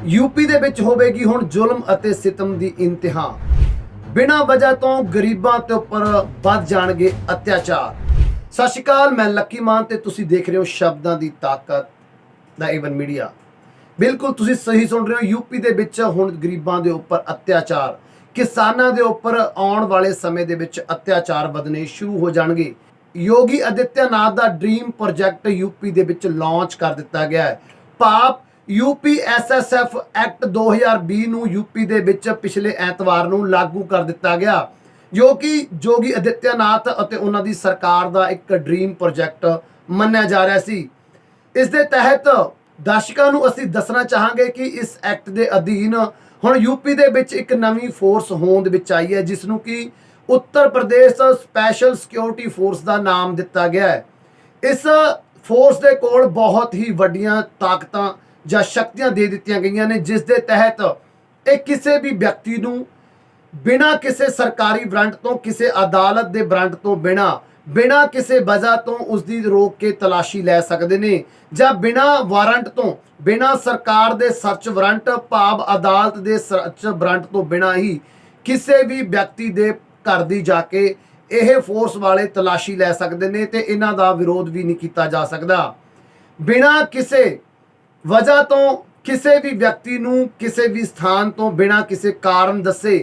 UP ਦੇ ਵਿੱਚ ਹੋਵੇਗੀ ਹੁਣ ਜ਼ੁਲਮ ਅਤੇ ਸਿਤਮ ਦੀ ਇੰਤਹਾ। ਬਿਨਾਂ ਵਜ੍ਹਾ ਤੋਂ ਗਰੀਬਾਂ ਤੇ ਉੱਪਰ ਵੱਧ ਜਾਣਗੇ ਅਤਿਆਚਾਰ। ਸਤਿ ਸ਼੍ਰੀ ਅਕਾਲ, ਮੈਂ ਲੱਕੀ ਮਾਨ ਤੇ ਤੁਸੀਂ ਦੇਖ ਰਹੇ ਹੋ ਸ਼ਬਦਾਂ ਦੀ ਤਾਕਤ ਦਾ ਏਵਨ ਮੀਡੀਆ। ਬਿਲਕੁਲ ਤੁਸੀਂ ਸਹੀ ਸੁਣ ਰਹੇ ਹੋ। यूपी ਦੇ ਵਿੱਚ ਹੁਣ ਗਰੀਬਾਂ ਦੇ ਉੱਪਰ ਅਤਿਆਚਾਰ, ਕਿਸਾਨਾਂ ਦੇ ਉੱਪਰ ਆਉਣ ਵਾਲੇ ਸਮੇਂ ਦੇ ਵਿੱਚ ਅਤਿਆਚਾਰ ਵਧਣੇ ਸ਼ੁਰੂ ਹੋ ਜਾਣਗੇ। योगी आदित्यनाथ ਦਾ ਡ੍ਰੀਮ ਪ੍ਰੋਜੈਕਟ यूपी ਦੇ ਵਿੱਚ ਲਾਂਚ ਕਰ ਦਿੱਤਾ ਗਿਆ ਹੈ। ਭਾਵ UPSSF ਐਕਟ 2020 ਨੂੰ यूपी ਦੇ ਵਿੱਚ ਪਿਛਲੇ ਐਤਵਾਰ ਨੂੰ ਲਾਗੂ ਕਰ ਦਿੱਤਾ ਗਿਆ, ਜੋ ਕਿ योगी आदित्यनाथ ਅਤੇ ਉਹਨਾਂ ਦੀ ਸਰਕਾਰ ਦਾ ਇੱਕ ਡ੍ਰੀਮ ਪ੍ਰੋਜੈਕਟ ਮੰਨਿਆ ਜਾ ਰਿਹਾ ਸੀ। ਇਸ ਦੇ ਤਹਿਤ ਦਰਸ਼ਕਾਂ ਨੂੰ ਅਸੀਂ ਦੱਸਣਾ ਚਾਹਾਂਗੇ ਕਿ ਇਸ ਐਕਟ ਦੇ ਅਧੀਨ ਹੁਣ यूपी ਦੇ ਵਿੱਚ ਇੱਕ ਨਵੀਂ ਫੋਰਸ ਹੋਂਦ ਵਿੱਚ ਆਈ ਹੈ, ਜਿਸ ਨੂੰ ਕਿ Uttar Pradesh special security force का नाम दिता गया है। इस फोर्स के कोल बहुत ही वड्डियां ताकतां जां शक्तियां दे दित्तियां गईयां ने, जिस दे तहत एक किसी भी व्यक्ति नूं बिना किसी सरकारी वारंट तो, किसी अदालत के वारंट तो बिना किसी वजह तो उसकी रोक के तलाशी लै सकते हैं, जां बिना वारंट तो, बिना सरकार के सर्च वारंट भाव अदालत के सर्च वारंट तो बिना ही किसी भी व्यक्ति के घर दी जाके यह फोर्स वाले तलाशी लै सकते हैं ते इन्हां दा विरोध भी नहीं किया जा सकता। बिना किसी वजह तो किसी भी व्यक्ति नूं किसी भी स्थान तो बिना किसी कारण दसे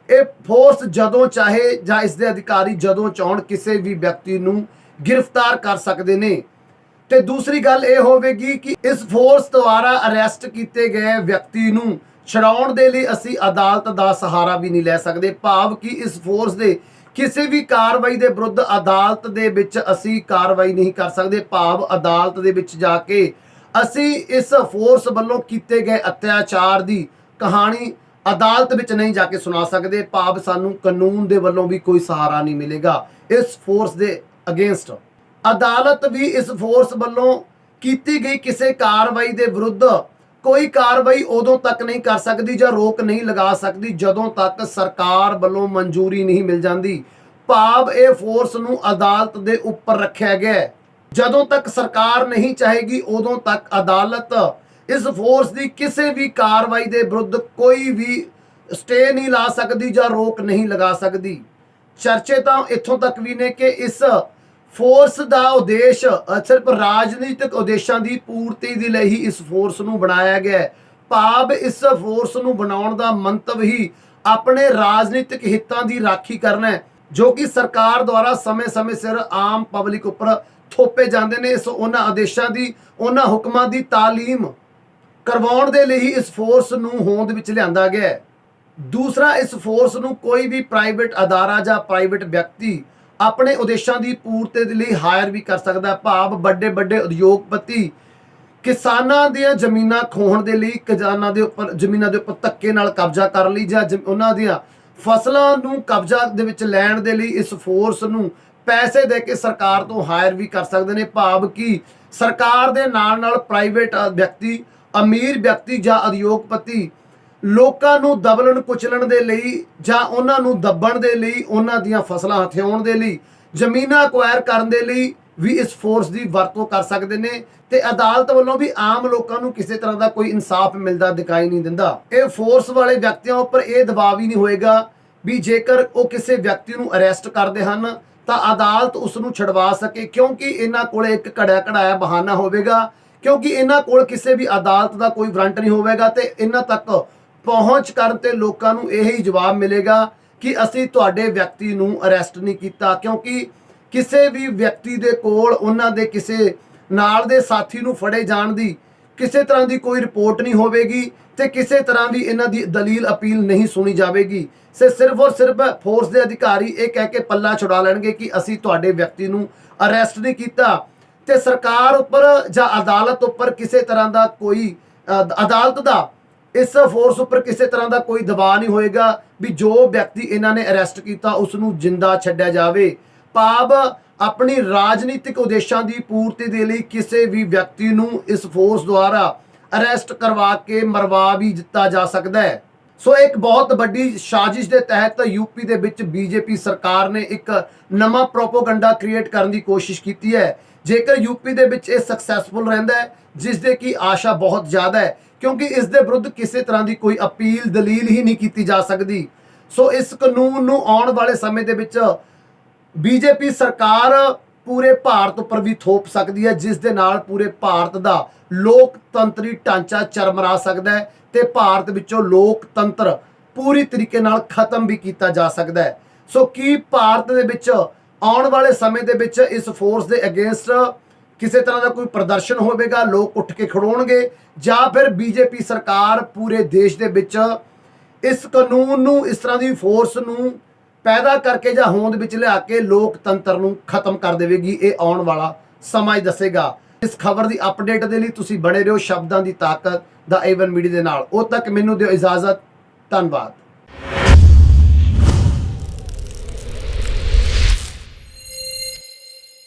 ये फोर्स जदों चाहे जां इस दे अधिकारी जदों चाहण किसी भी व्यक्ति नूं गिरफ्तार कर सकते हैं। ते दूसरी गल ये होवेगी कि इस फोर्स द्वारा अरैसट किए गए व्यक्ति नूं छड़ाउण दे लई असीं अदालत दा सहारा भी नहीं लै सकदे। भाव कि इस फोर्स दे किसी भी कार्रवाई दे विरुद्ध अदालत दे विच असीं कार्रवाई नहीं कर सकदे। भाव अदालत दे विच जाके असीं इस फोर्स वल्लों कीते गए अत्याचार दी कहानी अदालत विच नहीं जाके सुना सकदे। भाव सानूं कानून दे वल्लों भी कोई सहारा नहीं मिलेगा इस फोर्स दे अगेंस्ट। अदालत भी इस फोर्स वल्लों कीती गई किसी कार्रवाई दे विरुद्ध कोई कार्रवाई उदों तक नहीं कर सकती जां रोक नहीं लगा सकती जदों तक सरकार वालों मंजूरी नहीं मिल जाती। भाव ये फोर्स नूं अदालत दे उपर रखा गया है। जदों तक सरकार नहीं चाहेगी उदों तक अदालत इस फोर्स की किसी भी कार्रवाई के विरुद्ध कोई भी स्टे नहीं ला सकती जां रोक नहीं लगा सकती। चर्चे तो इत्थों तक भी ने कि इस फोर्स का उद्देश सिर्फ राजनीतिक उद्देशों की पूर्ति के लिए ही इस फोर्स नूं बनाया गया है। भाव इस फोर्स नूं बनाउण दा मंतव ही अपने राजनीतिक हितों की राखी करना है, जो कि सरकार द्वारा समय समय सिर आम पब्लिक उपर थोपे जाते हैं। इस उन्हां आदेशों की उन्हां हुक्मां की तालीम करवाउण दे लई ही इस फोर्स नूं होंद विच लिआंदा गया है। दूसरा, इस फोर्स नूं कोई भी प्राइवेट अदारा जां प्राइवेट व्यक्ति अपने उद्देशों की पूर्ति के लिए हायर भी कर सकता है। भाव बड़े बड़े उद्योगपति किसानां दियां जमीनां खोहण दे लई, किसानां दे उपर जमीनां दे उपर धक्के नाल कब्जा कर लई जां उन्हां दियां फसलां नूं कब्जा दे विच लैण दे लई इस फोर्स नूं पैसे दे के सरकार तो हायर भी कर सकते हैं। भाव कि सरकार दे नाल नाल प्राइवेट व्यक्ति, अमीर व्यक्ति जां उद्योगपति लोकां नूं दबलण कुचलण दे लई जां उन्हां नूं दबण दे लई, उन्हां दियां फसलां हथियाउण दे लई, जमीनां अक्वायर करन दे लई भी इस फोर्स की वरतों कर सकते हैं। ते अदालत वालों भी आम लोगों को किसी तरह का कोई इंसाफ मिलता दिखाई नहीं दिंदा। ये फोर्स वाले व्यक्तियों उपर यह दबाव ही नहीं होएगा भी जेकर वो किसी व्यक्ति को अरैसट करते हैं तो अदालत उसनूं छुड़वा सके, क्योंकि इन्हां कोल एक घड़िया घड़ाया बहाना होवेगा, क्योंकि इन्हां कोल किसी भी अदालत का कोई वारंट नहीं होवेगा। ते इन्हां तक पहुँच करते लोगों को यही जवाब मिलेगा कि असी तुहाडे व्यक्ति नूं अरैसट नहीं किया, क्योंकि किसी भी व्यक्ति दे कोल उन्हां दे किसी नाल दे साथी नूं फड़े जाण दी किसी तरह की कोई रिपोर्ट नहीं होवेगी ते किसी तरह भी इन्हां दी दलील अपील नहीं सुनी जाएगी। सिर्फ और सिर्फ फोर्स के अधिकारी ये कह के पल्ला छुड़ा लैणगे कि असी तुहाडे व्यक्ति नूं अरैसट नहीं किया ते सरकार उपर जां अदालत उपर किसी तरह का कोई अदालत का इस फोर्स उपर किसी तरह का कोई दबाव नहीं होएगा भी जो व्यक्ति इन्हां ने अरैसट किया उसनूं जिंदा छड्डिया जावे। भाव अपनी राजनीतिक उद्देशों की पूर्ति के लिए किसी भी व्यक्ति नूं इस फोर्स द्वारा अरैसट करवा के मरवा भी दिता जा सकता है। ਸੋ ਇੱਕ ਬਹੁਤ ਵੱਡੀ ਸਾਜ਼ਿਸ਼ ਦੇ ਤਹਿਤ ਯੂਪੀ ਦੇ ਵਿੱਚ ਬੀਜੇਪੀ ਸਰਕਾਰ ਨੇ ਇੱਕ ਨਵਾਂ ਪ੍ਰੋਪੋਗੰਡਾ ਕ੍ਰੀਏਟ ਕਰਨ ਦੀ ਕੋਸ਼ਿਸ਼ ਕੀਤੀ ਹੈ। ਜੇਕਰ ਯੂਪੀ ਦੇ ਵਿੱਚ ਇਹ ਸਕਸੈਸਫੁਲ ਰਹਿੰਦਾ ਹੈ, ਜਿਸ ਦੇ ਕੀ ਆਸ਼ਾ ਬਹੁਤ ਜ਼ਿਆਦਾ ਹੈ, ਕਿਉਂਕਿ ਇਸ ਦੇ ਵਿਰੁੱਧ ਕਿਸੇ ਤਰ੍ਹਾਂ ਦੀ ਕੋਈ ਅਪੀਲ ਦਲੀਲ ਹੀ ਨਹੀਂ ਕੀਤੀ ਜਾ ਸਕਦੀ। ਸੋ ਇਸ ਕਾਨੂੰਨ ਨੂੰ ਆਉਣ ਵਾਲੇ ਸਮੇਂ ਦੇ ਵਿੱਚ ਬੀਜੇਪੀ ਸਰਕਾਰ ਪੂਰੇ ਭਾਰਤ ਉੱਪਰ ਵੀ ਥੋਪ ਸਕਦੀ ਹੈ, ਜਿਸ ਦੇ ਨਾਲ ਪੂਰੇ ਭਾਰਤ ਦਾ ਲੋਕਤੰਤਰੀ ਢਾਂਚਾ ਚਰਮਰਾ ਸਕਦਾ ਹੈ ਤੇ ਭਾਰਤ ਵਿੱਚੋਂ ਲੋਕਤੰਤਰ ਪੂਰੀ ਤਰੀਕੇ ਨਾਲ ਖਤਮ ਵੀ ਕੀਤਾ ਜਾ ਸਕਦਾ ਹੈ। ਸੋ ਕੀ ਭਾਰਤ ਦੇ ਵਿੱਚ ਆਉਣ ਵਾਲੇ ਸਮੇਂ ਦੇ ਵਿੱਚ ਇਸ ਫੋਰਸ ਦੇ ਅਗੇਂਸਟ ਕਿਸੇ ਤਰ੍ਹਾਂ ਦਾ ਕੋਈ ਪ੍ਰਦਰਸ਼ਨ ਹੋਵੇਗਾ, ਲੋਕ ਉੱਠ ਕੇ ਖੜੋਣਗੇ, ਜਾਂ ਫਿਰ ਬੀਜੇਪੀ ਸਰਕਾਰ ਪੂਰੇ ਦੇਸ਼ ਦੇ ਵਿੱਚ ਇਸ ਕਾਨੂੰਨ ਨੂੰ, ਇਸ ਤਰ੍ਹਾਂ ਦੀ ਫੋਰਸ ਨੂੰ ਪੈਦਾ ਕਰਕੇ ਜਾਂ ਹੋਂਦ ਵਿੱਚ ਲਿਆ ਕੇ ਲੋਕਤੰਤਰ ਨੂੰ ਖਤਮ ਕਰ ਦੇਵੇਗੀ? ਇਹ ਆਉਣ ਵਾਲਾ ਸਮਾਂ ਹੀ ਦੱਸੇਗਾ। ਇਸ ਖਬਰ ਦੀ ਅਪਡੇਟ ਦੇ ਲਈ ਤੁਸੀਂ ਬਣੇ ਰਹੋ ਸ਼ਬਦਾਂ ਦੀ ਤਾਕਤ ਦਾ A1 ਮੀਡੀਆ ਦੇ ਨਾਲ। ਉਦੋਂ ਤੱਕ ਮੈਨੂੰ ਦਿਓ ਇਜਾਜ਼ਤ। ਧੰਨਵਾਦ।